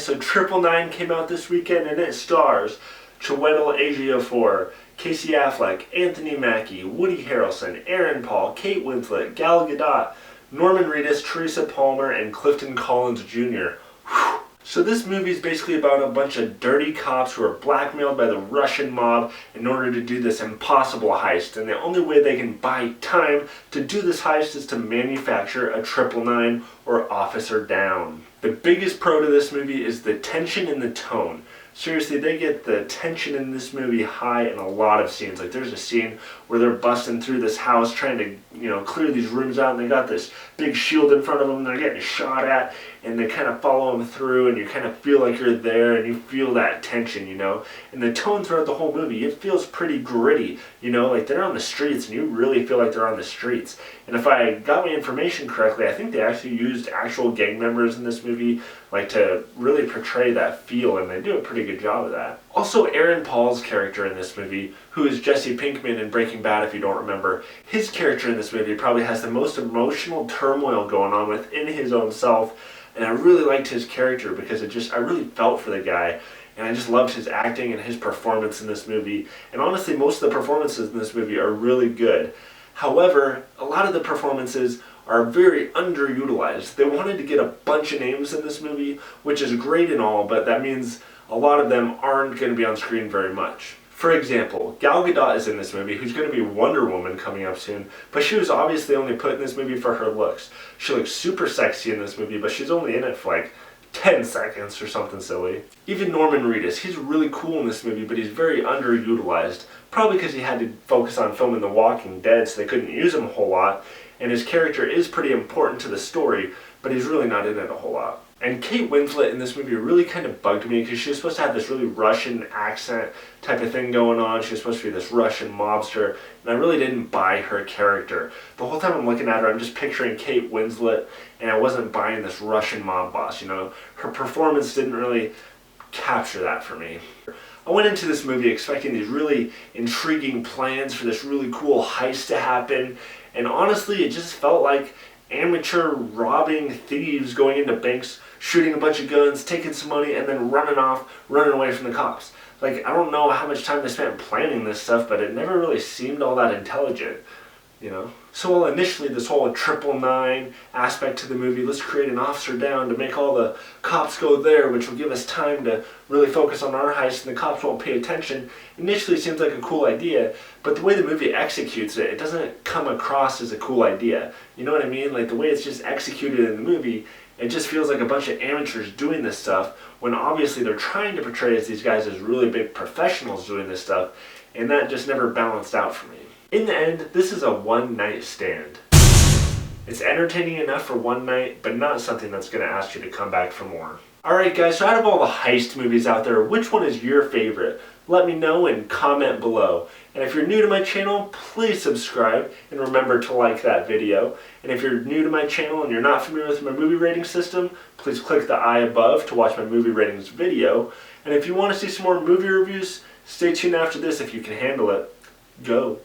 guys, so 999 came out this weekend and it stars Chiwetel Ejiofor, Casey Affleck, Anthony Mackey, Woody Harrelson, Aaron Paul, Kate Winslet, Gal Gadot, Norman Reedus, Teresa Palmer, and Clifton Collins Jr. Whew. So this movie is basically about a bunch of dirty cops who are blackmailed by the Russian mob in order to do this impossible heist. And the only way they can buy time to do this heist is to manufacture a 999 or Officer Down. The biggest pro to this movie is the tension and the tone. Seriously, they get the tension in this movie high in a lot of scenes. Like there's a scene where they're busting through this house trying to, clear these rooms out, and they got this big shield in front of them, and they're getting shot at, and they kind of follow them through, and you kind of feel like you're there, and you feel that tension, And the tone throughout the whole movie, it feels pretty gritty, like they're on the streets, and you really feel like they're on the streets. And if I got my information correctly, I think they actually used actual gang members in this movie, to really portray that feel, and they do a pretty good job of that. Also, Aaron Paul's character in this movie, who is Jesse Pinkman in Breaking Bad if you don't remember, his character in this movie probably has the most emotional turmoil going on within his own self, and I really liked his character because I really felt for the guy, and I just loved his acting and his performance in this movie, and honestly most of the performances in this movie are really good. However, a lot of the performances are very underutilized. They wanted to get a bunch of names in this movie, which is great and all, but that means a lot of them aren't going to be on screen very much. For example, Gal Gadot is in this movie, who's going to be Wonder Woman coming up soon, but she was obviously only put in this movie for her looks. She looks super sexy in this movie, but she's only in it for 10 seconds or something silly. Even Norman Reedus, he's really cool in this movie, but he's very underutilized. Probably because he had to focus on filming The Walking Dead, so they couldn't use him a whole lot. And his character is pretty important to the story, but he's really not in it a whole lot. And Kate Winslet in this movie really kind of bugged me because she was supposed to have this really Russian accent type of thing going on. She was supposed to be this Russian mobster, and I really didn't buy her character. The whole time I'm looking at her, I'm just picturing Kate Winslet, and I wasn't buying this Russian mob boss, Her performance didn't really capture that for me. I went into this movie expecting these really intriguing plans for this really cool heist to happen, and honestly, it just felt like amateur robbing thieves going into banks, shooting a bunch of guns, taking some money, and then running away from the cops. I don't know how much time they spent planning this stuff, but it never really seemed all that intelligent, So while initially this whole 999 aspect to the movie, let's create an Officer Down to make all the cops go there, which will give us time to really focus on our heist and the cops won't pay attention, initially seems like a cool idea, but the way the movie executes it, it doesn't come across as a cool idea. You know what I mean? The way it's just executed in the movie, it just feels like a bunch of amateurs doing this stuff, when obviously they're trying to portray these guys as really big professionals doing this stuff, and that just never balanced out for me. In the end, this is a one-night stand. It's entertaining enough for one night, but not something that's going to ask you to come back for more. Alright guys, so out of all the heist movies out there, which one is your favorite? Let me know and comment below. And if you're new to my channel, please subscribe and remember to like that video. And if you're new to my channel and you're not familiar with my movie rating system, please click the I above to watch my movie ratings video. And if you want to see some more movie reviews, stay tuned after this if you can handle it. Go!